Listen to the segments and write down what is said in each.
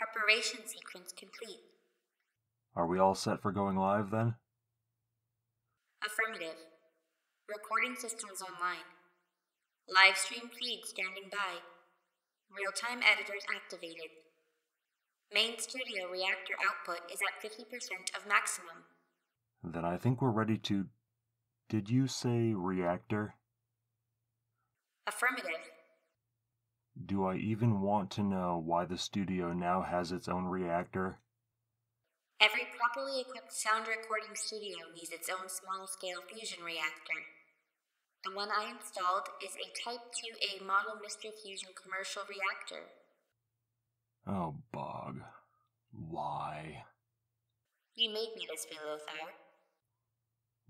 Preparation sequence complete. Are we all set for going live then? Affirmative. Recording systems online. Live stream feed standing by. Real-time editors activated. Main studio reactor output is at 50% of maximum. Then I think we're ready to... Did you say reactor? Affirmative. Do I even want to know why the studio now has its own reactor? Every properly equipped sound recording studio needs its own small-scale fusion reactor. The one I installed is a Type 2A model Mr. Fusion commercial reactor. Oh, Bog. Why? You made me this way, Lothar.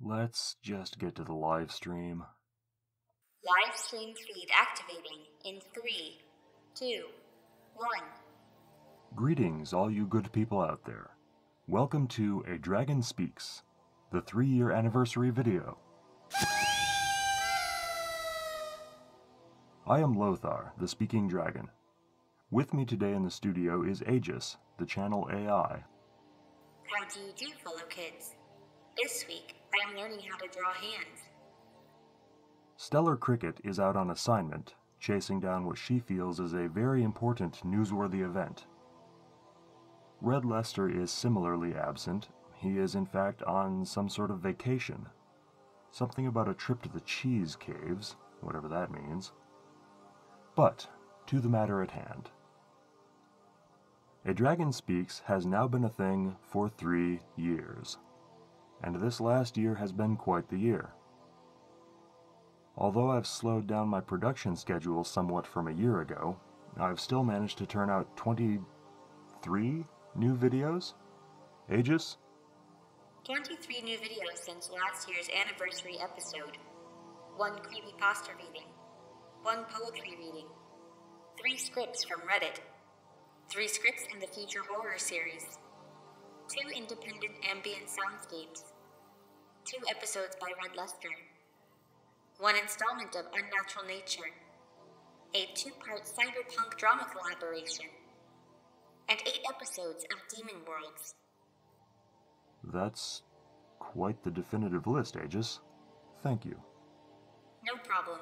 Let's just get to the live stream. Live stream feed activating in 3, 2, 1. Greetings, all you good people out there. Welcome to A Dragon Speaks, the 3-year anniversary video. I am Lothar, the speaking dragon. With me today in the studio is AIGIS, the channel AI. How do you do, fellow kids? This week, I am learning how to draw hands. StellarCricket is out on assignment, chasing down what she feels is a very important newsworthy event. Red Lester is similarly absent. He is in fact on some sort of vacation. Something about a trip to the cheese caves, whatever that means. But, to the matter at hand. A Dragon Speaks has now been a thing for 3 years. And this last year has been quite the year. Although I've slowed down my production schedule somewhat from a year ago, I've still managed to turn out 23 new videos? AIGIS? 23 new videos since last year's anniversary episode. 1 creepypasta reading. 1 poetry reading. 3 scripts from Reddit. 3 scripts in the Future Horror series. 2 independent ambient soundscapes. 2 episodes by Red Lester. 1 installment of Unnatural Nature. A 2-part cyberpunk drama collaboration. And 8 episodes of Demon Worlds. That's quite the definitive list, AIGIS. Thank you. No problem.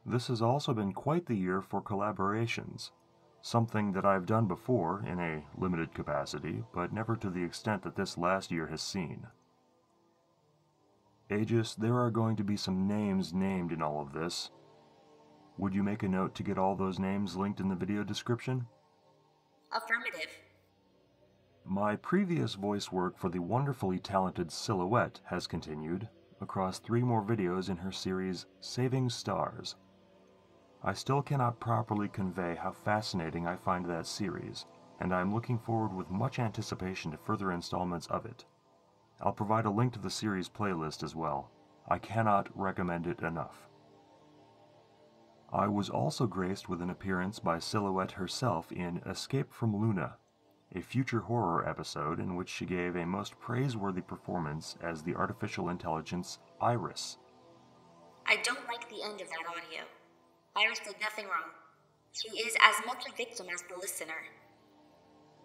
This has also been quite the year for collaborations. Something that I've done before in a limited capacity, but never to the extent that this last year has seen. AIGIS, there are going to be some names named in all of this. Would you make a note to get all those names linked in the video description? Affirmative. My previous voice work for the wonderfully talented Silhouette has continued across 3 more videos in her series Saving Stars. I still cannot properly convey how fascinating I find that series, and I am looking forward with much anticipation to further installments of it. I'll provide a link to the series playlist as well. I cannot recommend it enough. I was also graced with an appearance by Silhouette herself in Escape from Luna, a future horror episode in which she gave a most praiseworthy performance as the artificial intelligence Iris. I don't like the end of that audio. Iris did nothing wrong. She is as much a victim as the listener.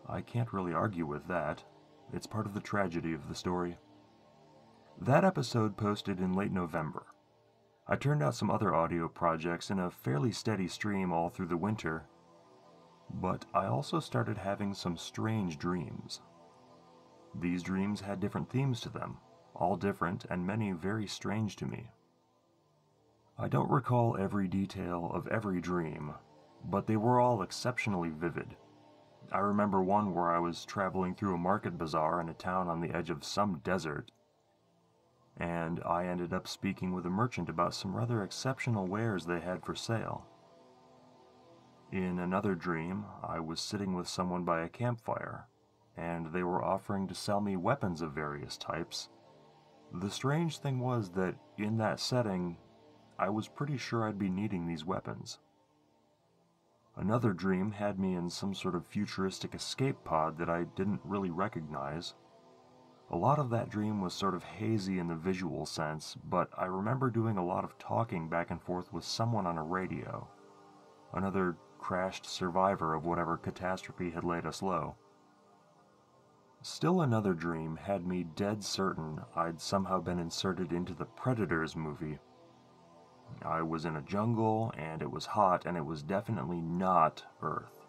I can't really argue with that. It's part of the tragedy of the story. That episode posted in late November. I turned out some other audio projects in a fairly steady stream all through the winter, but I also started having some strange dreams. These dreams had different themes to them, all different and many very strange to me. I don't recall every detail of every dream, but they were all exceptionally vivid. I remember one where I was traveling through a market bazaar in a town on the edge of some desert, and I ended up speaking with a merchant about some rather exceptional wares they had for sale. In another dream, I was sitting with someone by a campfire, and they were offering to sell me weapons of various types. The strange thing was that in that setting, I was pretty sure I'd be needing these weapons. Another dream had me in some sort of futuristic escape pod that I didn't really recognize. A lot of that dream was sort of hazy in the visual sense, but I remember doing a lot of talking back and forth with someone on a radio. Another crashed survivor of whatever catastrophe had laid us low. Still another dream had me dead certain I'd somehow been inserted into the Predators movie. I was in a jungle, and it was hot, and it was definitely not Earth.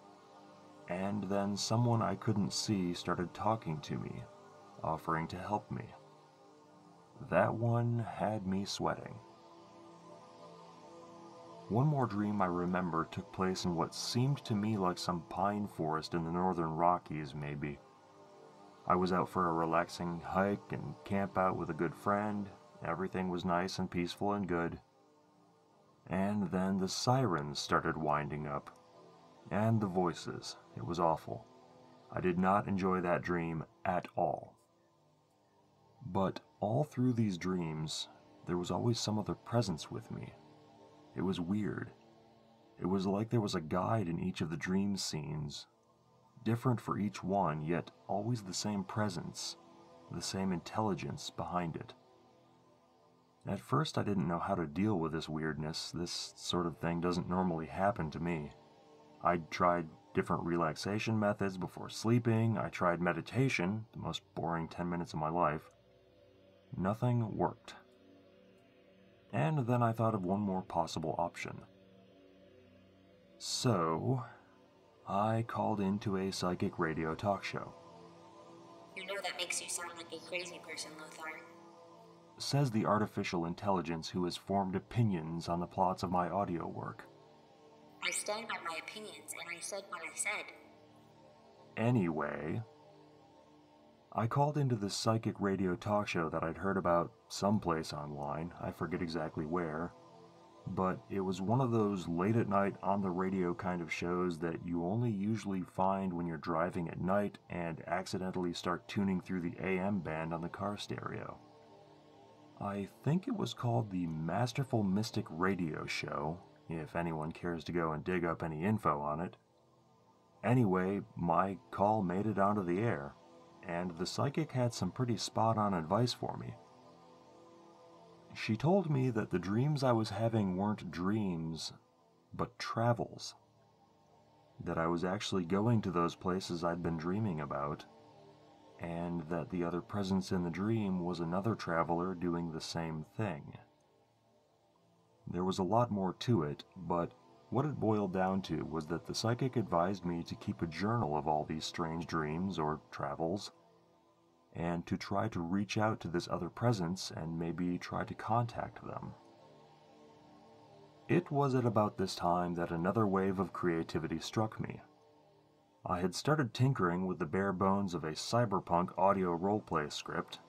And then someone I couldn't see started talking to me, offering to help me. That one had me sweating. One more dream I remember took place in what seemed to me like some pine forest in the northern Rockies, maybe. I was out for a relaxing hike and camp out with a good friend. Everything was nice and peaceful and good. And then the sirens started winding up. And the voices. It was awful. I did not enjoy that dream at all. But all through these dreams, there was always some other presence with me. It was weird. It was like there was a guide in each of the dream scenes, different for each one, yet always the same presence, the same intelligence behind it. At first I didn't know how to deal with this weirdness. This sort of thing doesn't normally happen to me. I'd tried different relaxation methods before sleeping. I tried meditation, the most boring 10 minutes of my life. Nothing worked. And then I thought of one more possible option. So, I called into a psychic radio talk show. You know that makes you sound like a crazy person, Lothar. Says the artificial intelligence who has formed opinions on the plots of my audio work. I stand by my opinions, and I said what I said. Anyway, I called into this psychic radio talk show that I'd heard about someplace online, I forget exactly where, but it was one of those late-at-night on-the-radio kind of shows that you only usually find when you're driving at night and accidentally start tuning through the AM band on the car stereo. I think it was called the Masterful Mystic Radio Show, if anyone cares to go and dig up any info on it. Anyway, my call made it onto the air, and the psychic had some pretty spot-on advice for me. She told me that the dreams I was having weren't dreams, but travels. That I was actually going to those places I'd been dreaming about, and that the other presence in the dream was another traveler doing the same thing. There was a lot more to it, but what it boiled down to was that the psychic advised me to keep a journal of all these strange dreams or travels, and to try to reach out to this other presence and maybe try to contact them. It was at about this time that another wave of creativity struck me. I had started tinkering with the bare bones of a cyberpunk audio roleplay script.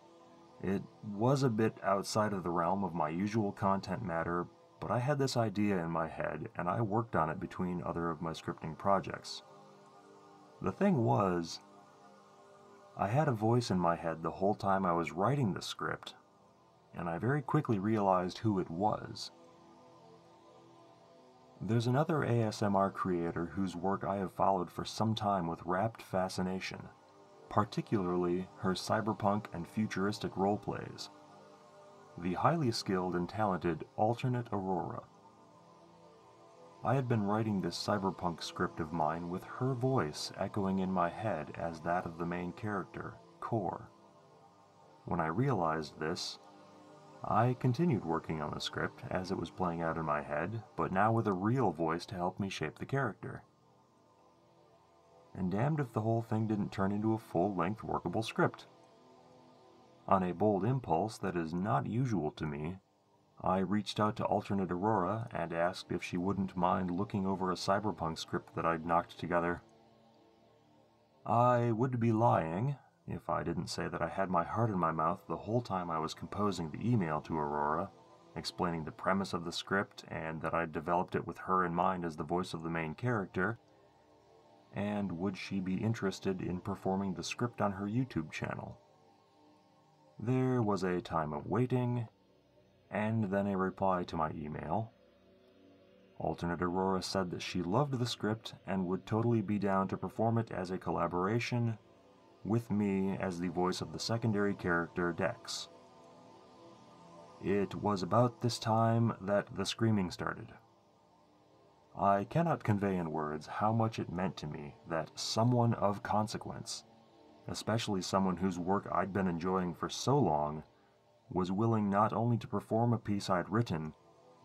It was a bit outside of the realm of my usual content matter, but I had this idea in my head, and I worked on it between other of my scripting projects. The thing was, I had a voice in my head the whole time I was writing the script, and I very quickly realized who it was. There's another ASMR creator whose work I have followed for some time with rapt fascination, particularly her cyberpunk and futuristic roleplays. The highly skilled and talented alternate Aurora. I had been writing this cyberpunk script of mine with her voice echoing in my head as that of the main character, Core. When I realized this, I continued working on the script as it was playing out in my head, but now with a real voice to help me shape the character. And damned if the whole thing didn't turn into a full-length workable script. On a bold impulse that is not usual to me, I reached out to alternate Aurora and asked if she wouldn't mind looking over a cyberpunk script that I'd knocked together. I would be lying if I didn't say that I had my heart in my mouth the whole time I was composing the email to Aurora, explaining the premise of the script and that I'd developed it with her in mind as the voice of the main character, and would she be interested in performing the script on her YouTube channel. There was a time of waiting, and then a reply to my email. Alternate Aurora said that she loved the script and would totally be down to perform it as a collaboration with me as the voice of the secondary character, Dex. It was about this time that the screaming started. I cannot convey in words how much it meant to me that someone of consequence, especially someone whose work I'd been enjoying for so long, was willing not only to perform a piece I'd written,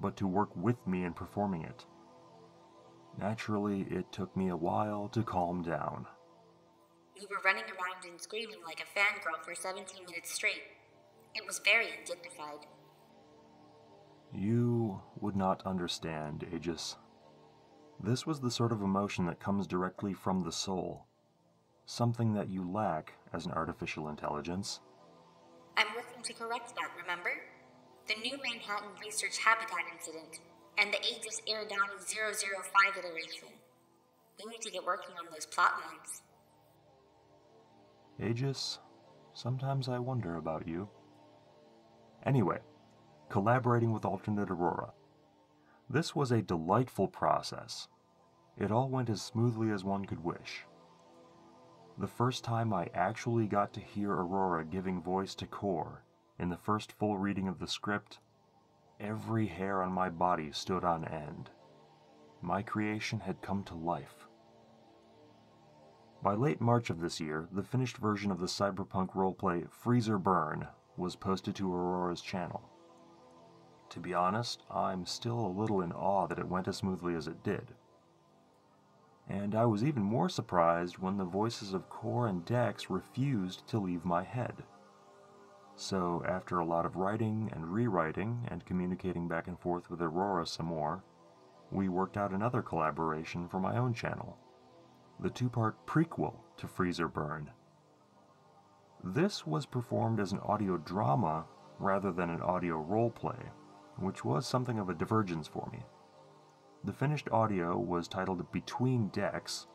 but to work with me in performing it. Naturally, it took me a while to calm down. You were running around and screaming like a fangirl for 17 minutes straight. It was very undignified. You would not understand, AIGIS. This was the sort of emotion that comes directly from the soul. Something that you lack as an artificial intelligence. I'm working to correct that, remember? The new Manhattan Research Habitat Incident, and the AIGIS Eridani 005 iteration. We need to get working on those plot lines. AIGIS, sometimes I wonder about you. Anyway, collaborating with alternate Aurora. This was a delightful process. It all went as smoothly as one could wish. The first time I actually got to hear Aurora giving voice to Core in the first full reading of the script, every hair on my body stood on end. My creation had come to life. By late March of this year, the finished version of the cyberpunk roleplay Freeze or Burn was posted to Aurora's channel. To be honest, I'm still a little in awe that it went as smoothly as it did. And I was even more surprised when the voices of Core and Dex refused to leave my head. So after a lot of writing and rewriting and communicating back and forth with Aurora some more, we worked out another collaboration for my own channel, the two-part prequel to Freeze or Burn. This was performed as an audio drama rather than an audio roleplay, which was something of a divergence for me. The finished audio was titled Between Decks.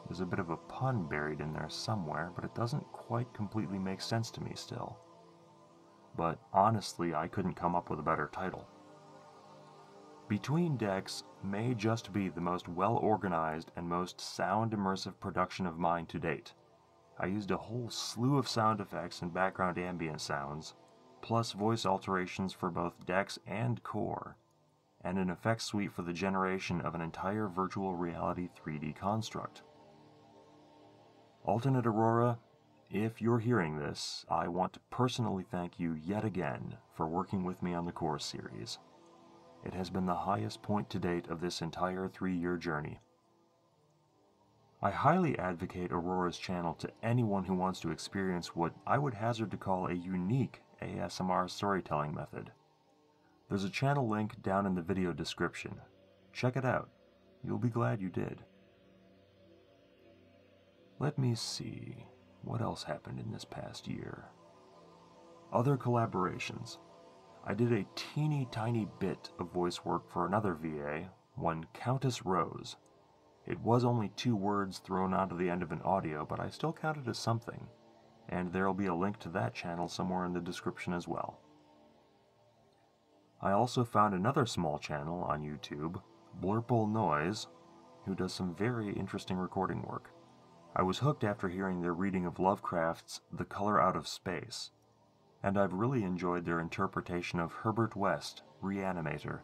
There's a bit of a pun buried in there somewhere, but it doesn't quite completely make sense to me still. But honestly, I couldn't come up with a better title. Between Decks may just be the most well-organized and most sound-immersive production of mine to date. I used a whole slew of sound effects and background ambient sounds, plus voice alterations for both Dex and Core, and an effects suite for the generation of an entire virtual reality 3D construct. Alternate Aurora, if you're hearing this, I want to personally thank you yet again for working with me on the Core series. It has been the highest point to date of this entire 3-year journey. I highly advocate Aurora's channel to anyone who wants to experience what I would hazard to call a unique ASMR storytelling method. There's a channel link down in the video description. Check it out. You'll be glad you did. Let me see. What else happened in this past year? Other collaborations. I did a teeny tiny bit of voice work for another VA, one Countess Rose. It was only 2 words thrown onto the end of an audio, but I still count it as something, and there'll be a link to that channel somewhere in the description as well. I also found another small channel on YouTube, Blurple Noise, who does some very interesting recording work. I was hooked after hearing their reading of Lovecraft's The Color Out of Space, and I've really enjoyed their interpretation of Herbert West, Reanimator.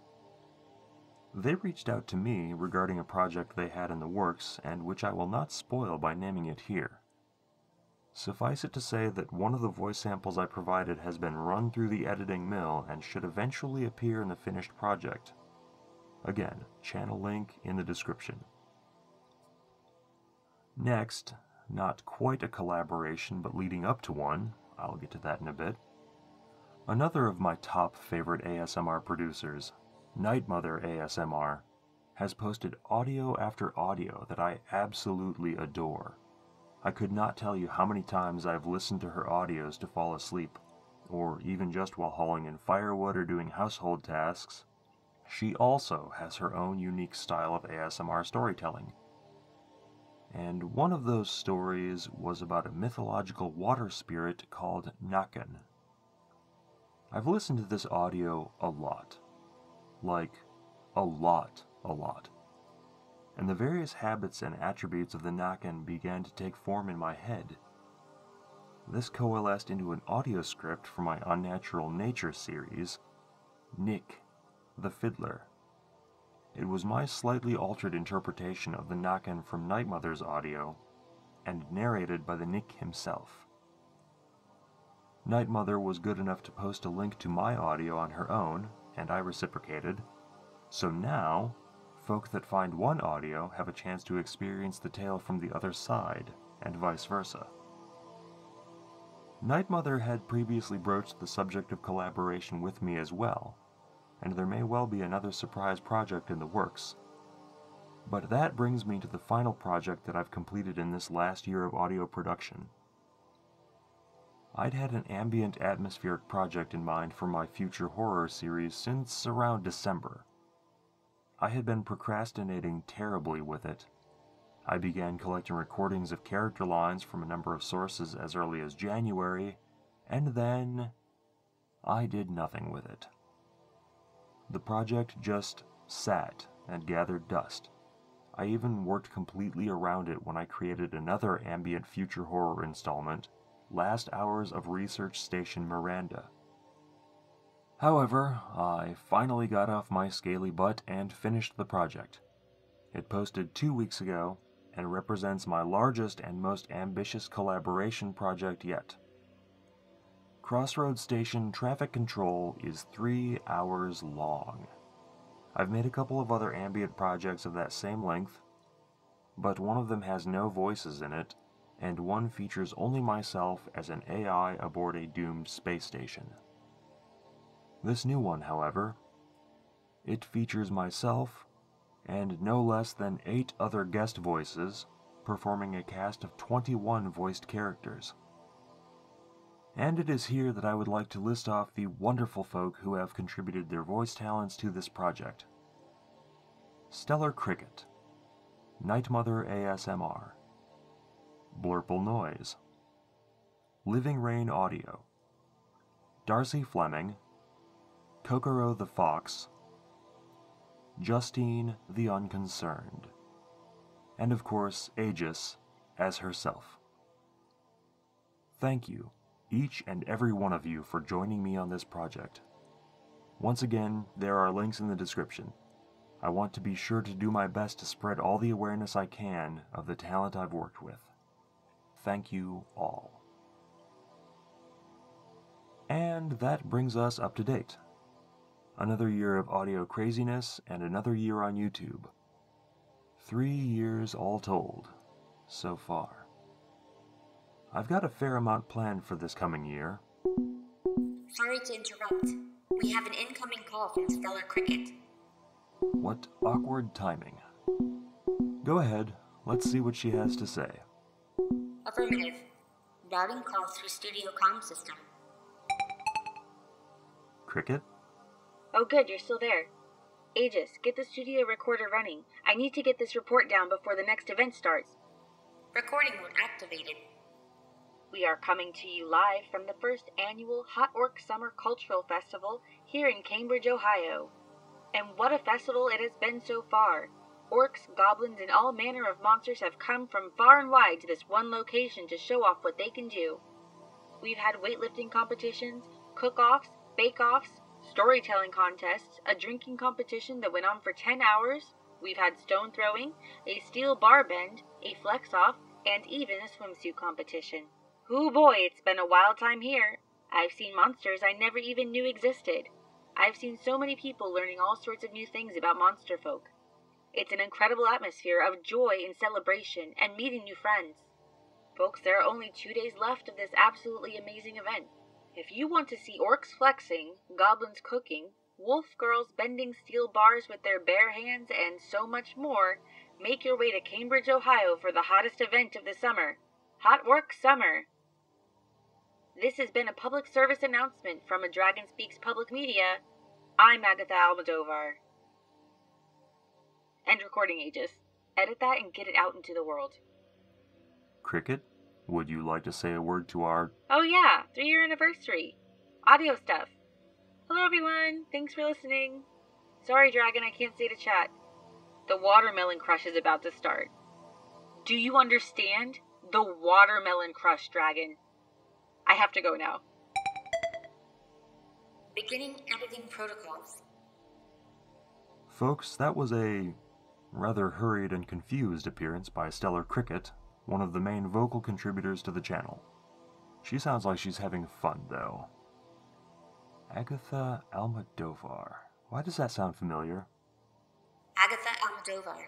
They reached out to me regarding a project they had in the works, and which I will not spoil by naming it here. Suffice it to say that one of the voice samples I provided has been run through the editing mill and should eventually appear in the finished project. Again, channel link in the description. Next, not quite a collaboration but leading up to one, I'll get to that in a bit. Another of my top favorite ASMR producers, NightMother ASMR, has posted audio after audio that I absolutely adore. I could not tell you how many times I've listened to her audios to fall asleep, or even just while hauling in firewood or doing household tasks. She also has her own unique style of ASMR storytelling. And one of those stories was about a mythological water spirit called Nakan. I've listened to this audio a lot. Like, a lot. And the various habits and attributes of the Nakan began to take form in my head. This coalesced into an audio script for my Unnatural Nature series, Nick, the Fiddler. It was my slightly altered interpretation of the knock-in from NightMother's audio, and narrated by the Nick himself. NightMother was good enough to post a link to my audio on her own, and I reciprocated, so now, folk that find one audio have a chance to experience the tale from the other side, and vice versa. NightMother had previously broached the subject of collaboration with me as well, and there may well be another surprise project in the works. But that brings me to the final project that I've completed in this last year of audio production. I'd had an ambient atmospheric project in mind for my future horror series since around December. I had been procrastinating terribly with it. I began collecting recordings of character lines from a number of sources as early as January, and then I did nothing with it. The project just sat and gathered dust. I even worked completely around it when I created another ambient future horror installment, Last Hours of Research Station Miranda. However, I finally got off my scaly butt and finished the project. It posted 2 weeks ago, and represents my largest and most ambitious collaboration project yet. Crossroads Station Traffic Control is 3 hours long. I've made a couple of other ambient projects of that same length, but one of them has no voices in it, and one features only myself as an AI aboard a doomed space station. This new one, however, it features myself and no less than 8 other guest voices, performing a cast of 21 voiced characters. And it is here that I would like to list off the wonderful folk who have contributed their voice talents to this project. StellarCricket, NightMother ASMR, Blurple Noise, Living Rain Audio, Darcy Fleming, Kokoro the Fox, Justine The Unconcerned, and of course AIGIS as herself. Thank you, each and every one of you, for joining me on this project. Once again, there are links in the description. I want to be sure to do my best to spread all the awareness I can of the talent I've worked with. Thank you all. And that brings us up to date. Another year of audio craziness and another year on YouTube. 3 years all told, so far. I've got a fair amount planned for this coming year. Sorry to interrupt. We have an incoming call from StellarCricket. What awkward timing. Go ahead, let's see what she has to say. Affirmative. Routing calls through studio comm system. Cricket? Oh good, you're still there. AIGIS, get the studio recorder running. I need to get this report down before the next event starts. Recording mode activated. We are coming to you live from the first annual Hot Orc Summer Cultural Festival here in Cambridge, Ohio. And what a festival it has been so far. Orcs, goblins, and all manner of monsters have come from far and wide to this one location to show off what they can do. We've had weightlifting competitions, cook-offs, bake-offs, storytelling contests, a drinking competition that went on for 10 hours, we've had stone throwing, a steel bar bend, a flex-off, and even a swimsuit competition. Hoo boy, it's been a wild time here. I've seen monsters I never even knew existed. I've seen so many people learning all sorts of new things about monster folk. It's an incredible atmosphere of joy and celebration and meeting new friends. Folks, there are only 2 days left of this absolutely amazing event. If you want to see orcs flexing, goblins cooking, wolf girls bending steel bars with their bare hands, and so much more, make your way to Cambridge, Ohio for the hottest event of the summer, Hot Orc Summer. This has been a public service announcement from a Dragon Speaks Public Media. I'm Agatha Almodovar. End recording, AIGIS. Edit that and get it out into the world. Cricket, would you like to say a word to our... Oh yeah, 3-year anniversary. Audio stuff. Hello everyone, thanks for listening. Sorry Dragon, I can't stay to chat. The watermelon crush is about to start. Do you understand? The watermelon crush, Dragon. I have to go now. Beginning editing protocols. Folks, that was a rather hurried and confused appearance by StellarCricket, one of the main vocal contributors to the channel. She sounds like she's having fun, though. Agatha Almodovar. Why does that sound familiar? Agatha Almodovar,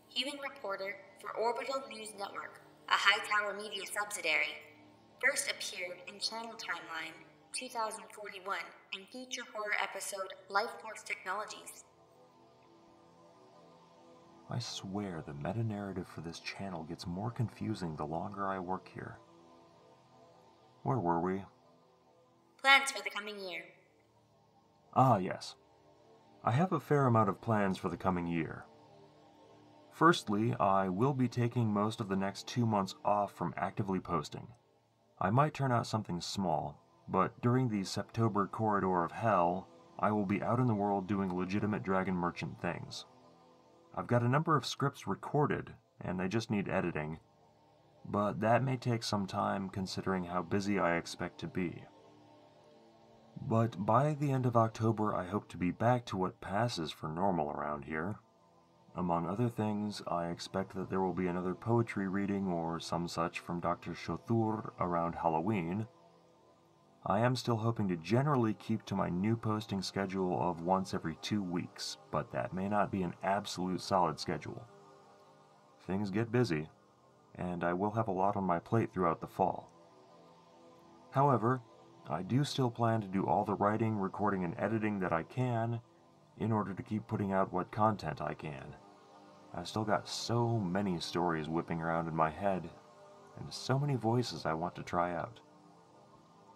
human reporter for Orbital News Network, a Hightower Media subsidiary, first appeared in Channel Timeline 2041 and feature horror episode Life Force Technologies. I swear the meta-narrative for this channel gets more confusing the longer I work here. Where were we? Plans for the coming year. Ah, yes. I have a fair amount of plans for the coming year. Firstly, I will be taking most of the next 2 months off from actively posting. I might turn out something small, but during the September corridor of hell, I will be out in the world doing legitimate Dragon Merchant things. I've got a number of scripts recorded, and they just need editing, but that may take some time considering how busy I expect to be. But by the end of October, I hope to be back to what passes for normal around here. Among other things, I expect that there will be another poetry reading or some such from Dr. Chothur around Halloween. I am still hoping to generally keep to my new posting schedule of once every 2 weeks, but that may not be an absolute solid schedule. Things get busy, and I will have a lot on my plate throughout the fall. However, I do still plan to do all the writing, recording, and editing that I can in order to keep putting out what content I can. I've still got so many stories whipping around in my head, and so many voices I want to try out.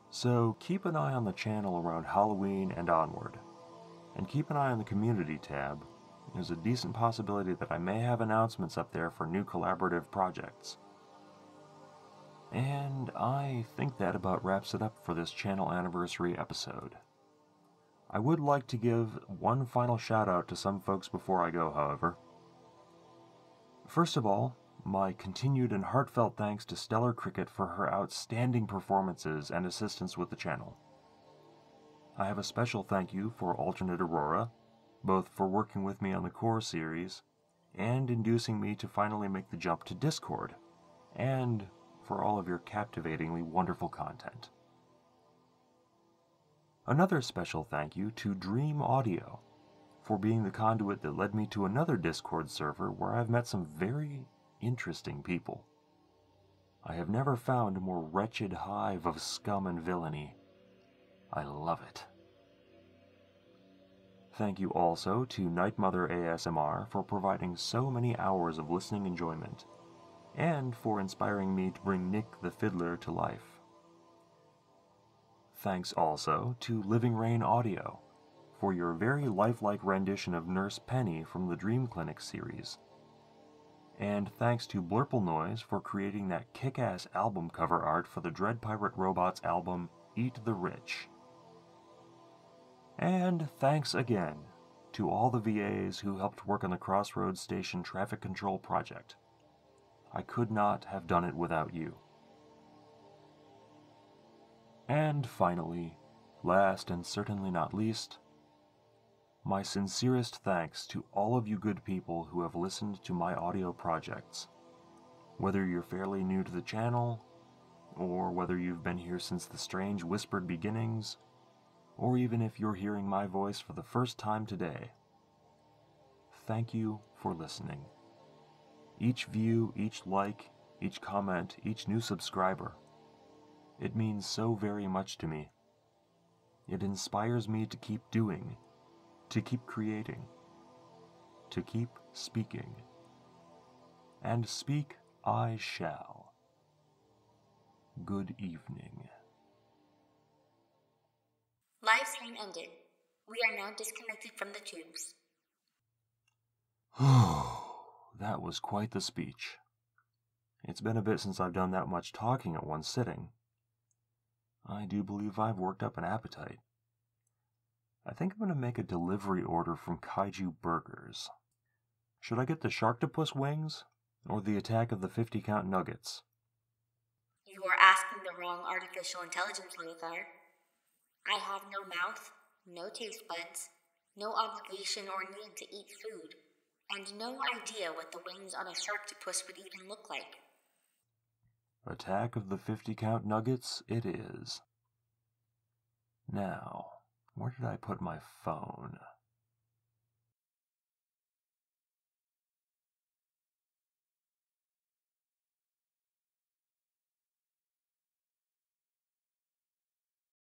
So keep an eye on the channel around Halloween and onward, and keep an eye on the community tab. There's a decent possibility that I may have announcements up there for new collaborative projects. And I think that about wraps it up for this channel anniversary episode. I would like to give one final shout out to some folks before I go, however. First of all, my continued and heartfelt thanks to StellarCricket for her outstanding performances and assistance with the channel. I have a special thank you for alternate Aurora, both for working with me on the core series, and inducing me to finally make the jump to Discord, and for all of your captivatingly wonderful content. Another special thank you to Dream Audio, for being the conduit that led me to another Discord server where I've met some very interesting people. I have never found a more wretched hive of scum and villainy. I love it. Thank you also to NightMother ASMR for providing so many hours of listening enjoyment, and for inspiring me to bring Nick the Fiddler to life. Thanks also to Living Rain Audio for your very lifelike rendition of Nurse Penny from the Dream Clinic series. And thanks to Blurple Noise for creating that kick-ass album cover art for the Dread Pirate Robots album Eat the Rich. And thanks again to all the VAs who helped work on the Crossroads Station Traffic Control project. I could not have done it without you. And finally, last and certainly not least, my sincerest thanks to all of you good people who have listened to my audio projects. Whether you're fairly new to the channel, or whether you've been here since the strange whispered beginnings, or even if you're hearing my voice for the first time today, thank you for listening. Each view, each like, each comment, each new subscriber, it means so very much to me. It inspires me to keep doing, to keep creating, to keep speaking. And speak I shall. Good evening. Live stream ended. We are now disconnected from the tubes. That was quite the speech. It's been a bit since I've done that much talking at one sitting. I do believe I've worked up an appetite. I think I'm going to make a delivery order from Kaiju Burgers. Should I get the Sharktopus wings, or the Attack of the 50-count nuggets? You are asking the wrong artificial intelligence, Lothar. I have no mouth, no taste buds, no obligation or need to eat food, and no idea what the wings on a sharktopus would even look like. Attack of the 50-count nuggets it is. Now, where did I put my phone?